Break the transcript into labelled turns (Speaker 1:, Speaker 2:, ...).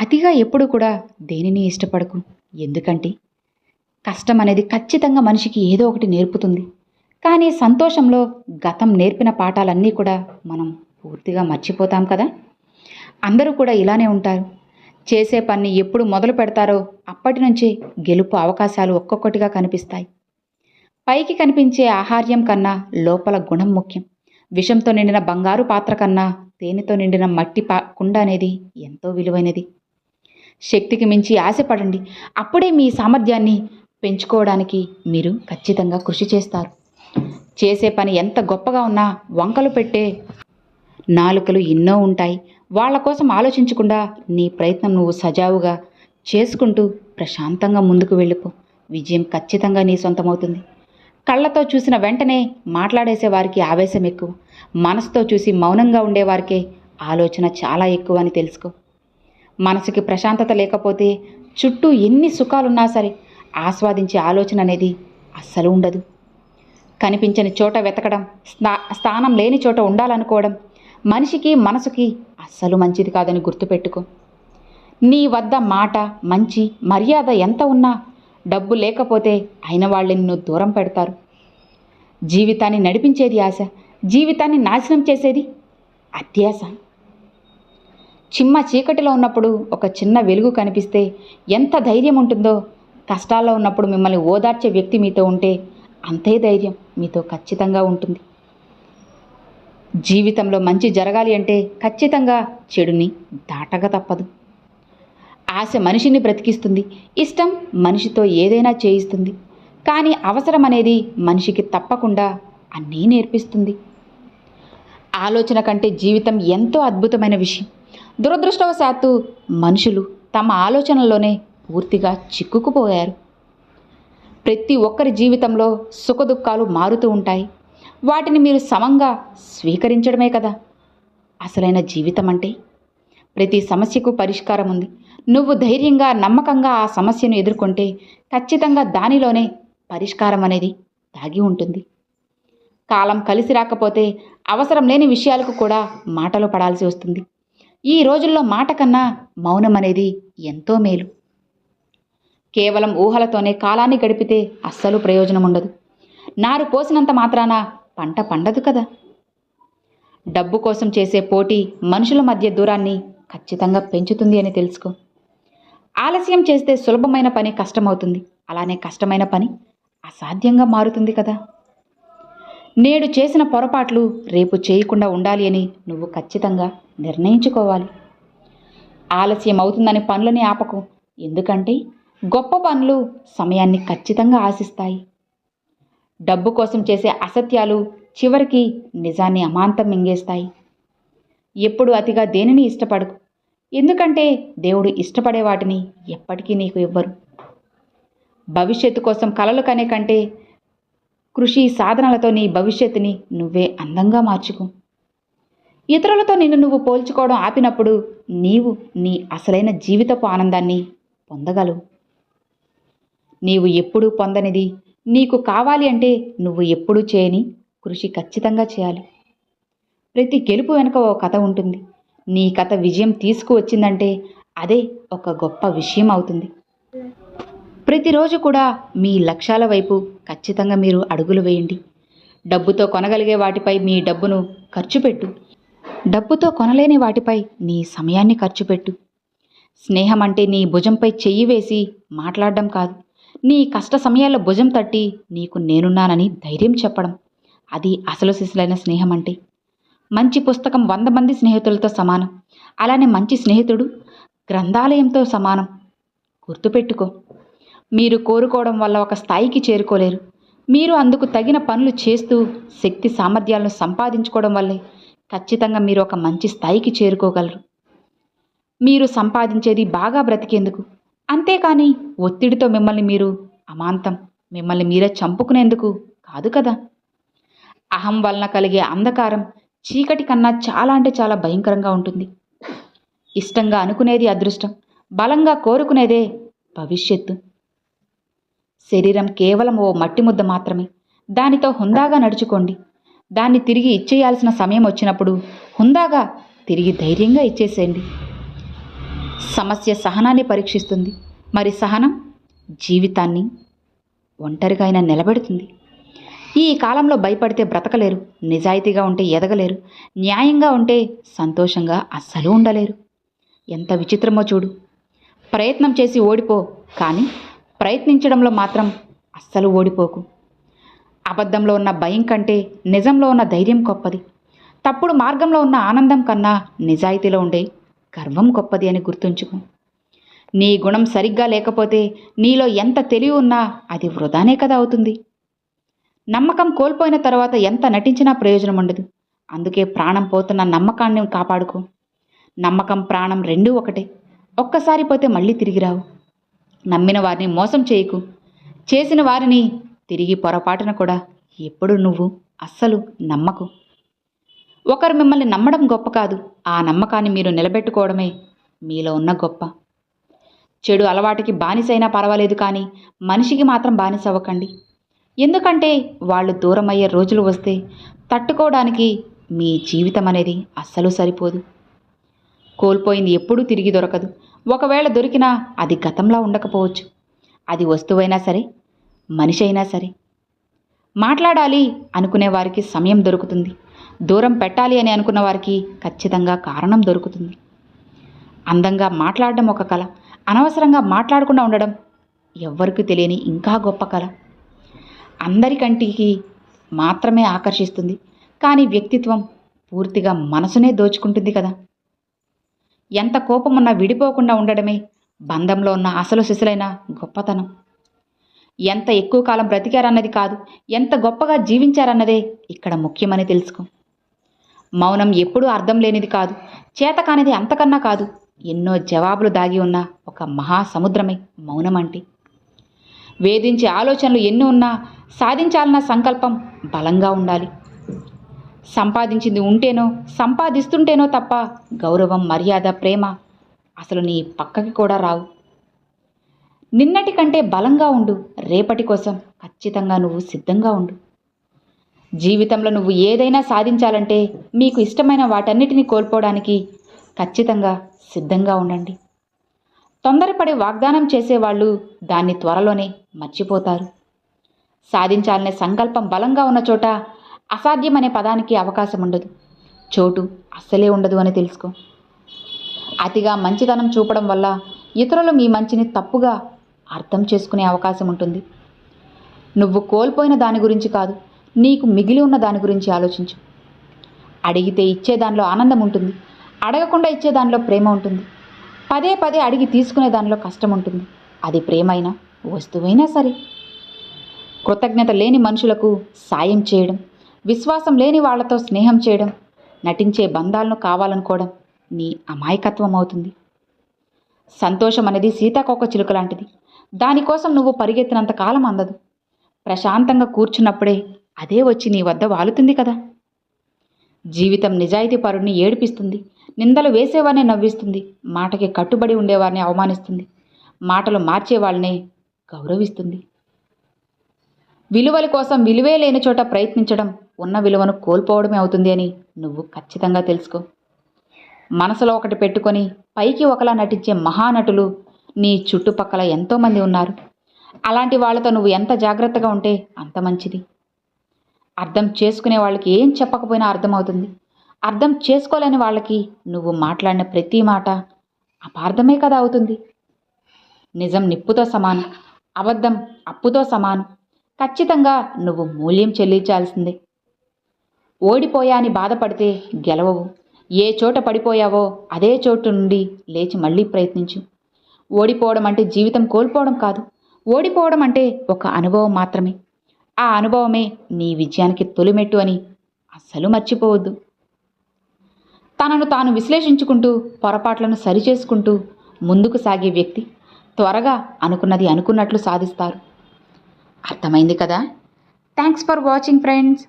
Speaker 1: అతిగా ఎప్పుడు కూడా దేనిని ఇష్టపడకు. ఎందుకంటే కష్టం అనేది ఖచ్చితంగా మనిషికి ఏదో ఒకటి నేర్పుతుంది. కానీ సంతోషంలో గతం నేర్పిన పాఠాలన్నీ కూడా మనం పూర్తిగా మర్చిపోతాం కదా. అందరూ కూడా ఇలానే ఉంటారు. చేసే పని ఎప్పుడు మొదలు పెడతారో అప్పటి నుంచే గెలుపు అవకాశాలు ఒక్కొక్కటిగా కనిపిస్తాయి. పైకి కనిపించే ఆహార్యం కన్నా లోపల గుణం ముఖ్యం. విషంతో నిండిన బంగారు పాత్ర కన్నా తేనెతో నిండిన మట్టి కుండ అనేది ఎంతో విలువైనది. శక్తికి మించి ఆశపడండి. అప్పుడే మీ సామర్థ్యాన్ని పెంచుకోవడానికి మీరు ఖచ్చితంగా కృషి చేస్తారు. చేసే పని ఎంత గొప్పగా ఉన్నా వంకలు పెట్టే నాలుకలు ఎన్నో ఉంటాయి. వాళ్ళ కోసం ఆలోచించకుండా నీ ప్రయత్నం నువ్వు సజావుగా చేసుకుంటూ ప్రశాంతంగా ముందుకు వెళ్ళిపో. విజయం ఖచ్చితంగా నీ సొంతమవుతుంది. కళ్ళతో చూసిన వెంటనే మాట్లాడేసే వారికి ఆవేశం ఎక్కువ. మనసుతో చూసి మౌనంగా ఉండేవారికే ఆలోచన చాలా ఎక్కువ అని తెలుసుకో. మనసుకి ప్రశాంతత లేకపోతే చుట్టూ ఎన్ని సుఖాలున్నా సరే ఆస్వాదించే ఆలోచన అనేది అస్సలు ఉండదు. కనిపించని చోట వెతకడం, స్థానం లేని చోట ఉండాలనుకోవడం మనిషికి మనసుకి అస్సలు మంచిది కాదని గుర్తుపెట్టుకో. నీ వద్ద మాట, మంచి, మర్యాద ఎంత ఉన్నా డబ్బు లేకపోతే అయిన వాళ్ళని నిన్ను దూరం పెడతారు. జీవితాన్ని నడిపించేది ఆశ, జీవితాన్ని నాశనం చేసేది అత్యాశ. చిమ్మ చీకటిలో ఉన్నప్పుడు ఒక చిన్న వెలుగు కనిపిస్తే ఎంత ధైర్యం ఉంటుందో, కష్టాల్లో ఉన్నప్పుడు మిమ్మల్ని ఓదార్చే వ్యక్తి మీతో ఉంటే అంతే ధైర్యం మీతో ఖచ్చితంగా ఉంటుంది. జీవితంలో మంచి జరగాలి అంటే ఖచ్చితంగా చెడుని దాటక తప్పదు. ఆశ మనిషిని బ్రతికిస్తుంది, ఇష్టం మనిషితో ఏదైనా చేయిస్తుంది. కానీ అవసరం అనేది మనిషికి తప్పకుండా అన్నీ నేర్పిస్తుంది. ఆలోచన కంటే జీవితం ఎంతో అద్భుతమైన విషయం. దురదృష్టవశాత్తు మనుషులు తమ ఆలోచనల్లోనే పూర్తిగా చిక్కుకుపోయారు. ప్రతి ఒక్కరి జీవితంలో సుఖదుఖాలు మారుతూ ఉంటాయి. వాటిని మీరు సమంగా స్వీకరించడమే కదా అసలైన జీవితం అంటే. ప్రతి సమస్యకు పరిష్కారం ఉంది. నువ్వు ధైర్యంగా, నమ్మకంగా ఆ సమస్యను ఎదుర్కొంటే ఖచ్చితంగా దానిలోనే పరిష్కారం అనేది దాగి ఉంటుంది. కాలం కలిసి రాకపోతే అవసరం లేని విషయాలకు కూడా మాటలు పడాల్సి వస్తుంది. ఈ రోజుల్లో మాట కన్నా మౌనం అనేది ఎంతో మేలు. కేవలం ఊహలతోనే కాలాన్ని గడిపితే అస్సలు ప్రయోజనం ఉండదు. నారు పోసినంత మాత్రాన పంట పండదు కదా. డబ్బు కోసం చేసే పోటీ మనుషుల మధ్య దూరాన్ని ఖచ్చితంగా పెంచుతుంది అని తెలుసుకో. ఆలస్యం చేస్తే సులభమైన పని కష్టమవుతుంది. అలానే కష్టమైన పని అసాధ్యంగా మారుతుంది కదా. నేడు చేసిన పొరపాట్లు రేపు చేయకుండా ఉండాలి అని నువ్వు ఖచ్చితంగా నిర్ణయించుకోవాలి. ఆలస్యం అవుతుందని పనులని ఆపకు. ఎందుకంటే గొప్ప పనులు సమయాన్ని ఖచ్చితంగా ఆశిస్తాయి. డబ్బు కోసం చేసే అసత్యాలు చివరికి నిజాన్ని అమాంతం మింగేస్తాయి. ఎప్పుడు అతిగా దేనిని ఇష్టపడకు. ఎందుకంటే దేవుడు ఇష్టపడే వాటిని ఎప్పటికీ నీకు ఇవ్వరు. భవిష్యత్తు కోసం కలలు కనే కంటే కృషి సాధనలతో నీ భవిష్యత్తుని నువ్వే అందంగా మార్చుకో. ఇతరులతో నిన్ను నువ్వు పోల్చుకోవడం ఆపినప్పుడు నీవు నీ అసలైన జీవితపు ఆనందాన్ని పొందగలవు. నీవు ఎప్పుడూ పొందనిది నీకు కావాలి అంటే నువ్వు ఎప్పుడూ చేయని కృషి ఖచ్చితంగా చేయాలి. ప్రతి గెలుపు వెనుక ఓ కథ ఉంటుంది. నీ కథ విజయం తీసుకువచ్చిందంటే అదే ఒక గొప్ప విషయం అవుతుంది. ప్రతిరోజు కూడా మీ లక్ష్యాల వైపు ఖచ్చితంగా మీరు అడుగులు వేయండి. డబ్బుతో కొనగలిగే వాటిపై మీ డబ్బును ఖర్చు పెట్టు. డబ్బుతో కొనలేని వాటిపై నీ సమయాన్ని ఖర్చు పెట్టు. స్నేహం అంటే నీ భుజంపై చెయ్యి వేసి మాట్లాడడం కాదు. నీ కష్ట సమయాల్లో భుజం తట్టి నీకు నేనున్నానని ధైర్యం చెప్పడం. అది అసలు సిసలైన స్నేహం అంటే. మంచి పుస్తకం 100 మంది స్నేహితులతో సమానం. అలానే మంచి స్నేహితుడు గ్రంథాలయంతో సమానం. గుర్తుపెట్టుకో. మీరు కోరుకోవడం వల్ల ఒక స్థాయికి చేరుకోలేరు. మీరు అందుకు తగిన పనులు చేస్తూ శక్తి సామర్థ్యాలను సంపాదించుకోవడం వల్లే ఖచ్చితంగా మీరు ఒక మంచి స్థాయికి చేరుకోగలరు. మీరు సంపాదించేది బాగా బ్రతికేందుకు, అంతేకాని ఒత్తిడితో మిమ్మల్ని మీరే చంపుకునేందుకు కాదు కదా. అహం వలన కలిగే అంధకారం చీకటి కన్నా చాలా అంటే చాలా భయంకరంగా ఉంటుంది. ఇష్టంగా అనుకునేది అదృష్టం, బలంగా కోరుకునేదే భవిష్యత్తు. శరీరం కేవలం ఓ మట్టి ముద్ద మాత్రమే. దానితో హుందాగా నడుచుకోండి. దాన్ని తిరిగి ఇచ్చేయాల్సిన సమయం వచ్చినప్పుడు హుందాగా తిరిగి ధైర్యంగా ఇచ్చేసేయండి. సమస్య సహనాన్ని పరీక్షిస్తుంది. మరి సహనం జీవితాన్ని ఒంటరిగా అయినా నిలబెడుతుంది. ఈ కాలంలో భయపడితే బ్రతకలేరు, నిజాయితీగా ఉంటే ఎదగలేరు, న్యాయంగా ఉంటే సంతోషంగా అస్సలు ఉండలేరు. ఎంత విచిత్రమో చూడు. ప్రయత్నం చేసి ఓడిపో, కానీ ప్రయత్నించడంలో మాత్రం అస్సలు ఓడిపోకు. అబద్ధంలో ఉన్న భయం కంటే నిజంలో ఉన్న ధైర్యం గొప్పది. తప్పుడు మార్గంలో ఉన్న ఆనందం కన్నా నిజాయితీలో ఉండే గర్వం గొప్పది అని గుర్తుంచుకో. నీ గుణం సరిగ్గా లేకపోతే నీలో ఎంత తెలివి ఉన్నా అది వృధానే కదా అవుతుంది. నమ్మకం కోల్పోయిన తర్వాత ఎంత నటించినా ప్రయోజనం ఉండదు. అందుకే ప్రాణం పోతున్న నమ్మకాన్ని కాపాడుకో. నమ్మకం ప్రాణం రెండూ ఒకటే. ఒక్కసారి పోతే మళ్ళీ తిరిగి రావు. నమ్మిన వారిని మోసం చేయకు. చేసిన వారిని తిరిగి పొరపాటున కూడా ఎప్పుడు నువ్వు అస్సలు నమ్మకు. ఒకరు మిమ్మల్ని నమ్మడం గొప్ప కాదు, ఆ నమ్మకాన్ని మీరు నిలబెట్టుకోవడమే మీలో ఉన్న గొప్ప. చెడు అలవాటుకి బానిసైనా పర్వాలేదు, కానీ మనిషికి మాత్రం బానిస అవ్వకండి. ఎందుకంటే వాళ్ళు దూరం అయ్యే రోజులు వస్తే తట్టుకోవడానికి మీ జీవితం అనేది అస్సలు సరిపోదు. కోల్పోయింది ఎప్పుడూ తిరిగి దొరకదు. ఒకవేళ దొరికినా అది గతంలా ఉండకపోవచ్చు. అది వస్తువైనా సరే, మనిషి అయినా సరే. మాట్లాడాలి అనుకునే వారికి సమయం దొరుకుతుంది. దూరం పెట్టాలి అని అనుకున్న వారికి ఖచ్చితంగా కారణం దొరుకుతుంది. అందంగా మాట్లాడడం ఒక కళ. అనవసరంగా మాట్లాడకుండా ఉండడం ఎవ్వరికీ తెలియని ఇంకా గొప్ప కళ. అందరికంటికి మాత్రమే ఆకర్షిస్తుంది, కానీ వ్యక్తిత్వం పూర్తిగా మనసునే దోచుకుంటుంది కదా. ఎంత కోపమున్నా విడిపోకుండా ఉండడమే బంధంలో ఉన్న అసలు సిసలైన గొప్పతనం. ఎంత ఎక్కువ కాలం బ్రతికారన్నది కాదు, ఎంత గొప్పగా జీవించారన్నదే ఇక్కడ ముఖ్యమని తెలుసుకో. మౌనం ఎప్పుడూ అర్థం లేనిది కాదు, చేతకానిది అంతకన్నా కాదు. ఎన్నో జవాబులు దాగి ఉన్న ఒక మహాసముద్రమే మౌనం అంటే. వేధించే ఆలోచనలు ఎన్ని ఉన్నా సాధించాలన్న సంకల్పం బలంగా ఉండాలి. సంపాదించింది ఉంటేనో సంపాదిస్తుంటేనో తప్ప గౌరవం, మర్యాద, ప్రేమ అసలు నీ పక్కకి కూడా రావు. నిన్నటి కంటే బలంగా ఉండు. రేపటి కోసం ఖచ్చితంగా నువ్వు సిద్ధంగా ఉండు. జీవితంలో నువ్వు ఏదైనా సాధించాలంటే మీకు ఇష్టమైన వాటన్నిటినీ కోల్పోవడానికి ఖచ్చితంగా సిద్ధంగా ఉండండి. తొందరపడి వాగ్దానం చేసేవాళ్ళు దాన్ని త్వరలోనే మర్చిపోతారు. సాధించాలనే సంకల్పం బలంగా ఉన్న చోట అసాధ్యమనే పదానికి అవకాశం ఉండదు, చోటు అస్సలే ఉండదు అని తెలుసుకో. అతిగా మంచితనం చూపడం వల్ల ఇతరులు మీ మంచిని తప్పుగా అర్థం చేసుకునే అవకాశం ఉంటుంది. నువ్వు కోల్పోయిన దాని గురించి కాదు, నీకు మిగిలి ఉన్న దాని గురించి ఆలోచించు. అడిగితే ఇచ్చే దానిలో ఆనందం ఉంటుంది, అడగకుండా ఇచ్చే దానిలో ప్రేమ ఉంటుంది. పదే పదే అడిగి తీసుకునే దానిలో కష్టం ఉంటుంది. అది ప్రేమైనా వస్తువైనా సరే. కృతజ్ఞత లేని మనుషులకు సాయం చేయడం, విశ్వాసం లేని వాళ్లతో స్నేహం చేయడం, నటించే బంధాలను కావాలనుకోవడం నీ అమాయకత్వం అవుతుంది. సంతోషం అనేది సీతాకోక చిలుక లాంటిది. దానికోసం నువ్వు పరిగెత్తినంత కాలం అందదు. ప్రశాంతంగా కూర్చున్నప్పుడే అదే వచ్చి నీ వద్ద వాలుతుంది కదా. జీవితం నిజాయితీ పరుడిని ఏడిపిస్తుంది, నిందలు వేసేవారిని నవ్విస్తుంది, మాటకి కట్టుబడి ఉండేవారిని అవమానిస్తుంది, మాటలు మార్చేవాళ్ళనే గౌరవిస్తుంది. విలువల కోసం విలువే లేని చోట ప్రయత్నించడం ఉన్న విలువను కోల్పోవడమే అవుతుంది అని నువ్వు ఖచ్చితంగా తెలుసుకో. మనసులో ఒకటి పెట్టుకొని పైకి ఒకలా నటించే మహానటులు నీ చుట్టుపక్కల ఎంతోమంది ఉన్నారు. అలాంటి వాళ్ళతో నువ్వు ఎంత జాగ్రత్తగా ఉంటే అంత మంచిది. అర్థం చేసుకునే వాళ్ళకి ఏం చెప్పకపోయినా అర్థమవుతుంది. అర్థం చేసుకోలేని వాళ్ళకి నువ్వు మాట్లాడిన ప్రతి మాట అపార్థమే కదా అవుతుంది. నిజం నిప్పుతో సమానం, అబద్ధం అప్పుతో సమానం. ఖచ్చితంగా నువ్వు మూల్యం చెల్లించాల్సిందే. ఓడిపోయా అని బాధపడితే గెలవవు. ఏ చోట పడిపోయావో అదే చోటు నుండి లేచి మళ్ళీ ప్రయత్నించు. ఓడిపోవడం అంటే జీవితం కోల్పోవడం కాదు. ఓడిపోవడం అంటే ఒక అనుభవం మాత్రమే. ఆ అనుభవమే నీ విజయానికి తొలిమెట్టు అని అస్సలు మర్చిపోవద్దు. తనను తాను విశ్లేషించుకుంటూ పొరపాట్లను సరిచేసుకుంటూ ముందుకు సాగే వ్యక్తి త్వరగా అనుకున్నది అనుకున్నట్లు సాధిస్తారు. అర్థమైంది కదా? Thanks for watching friends.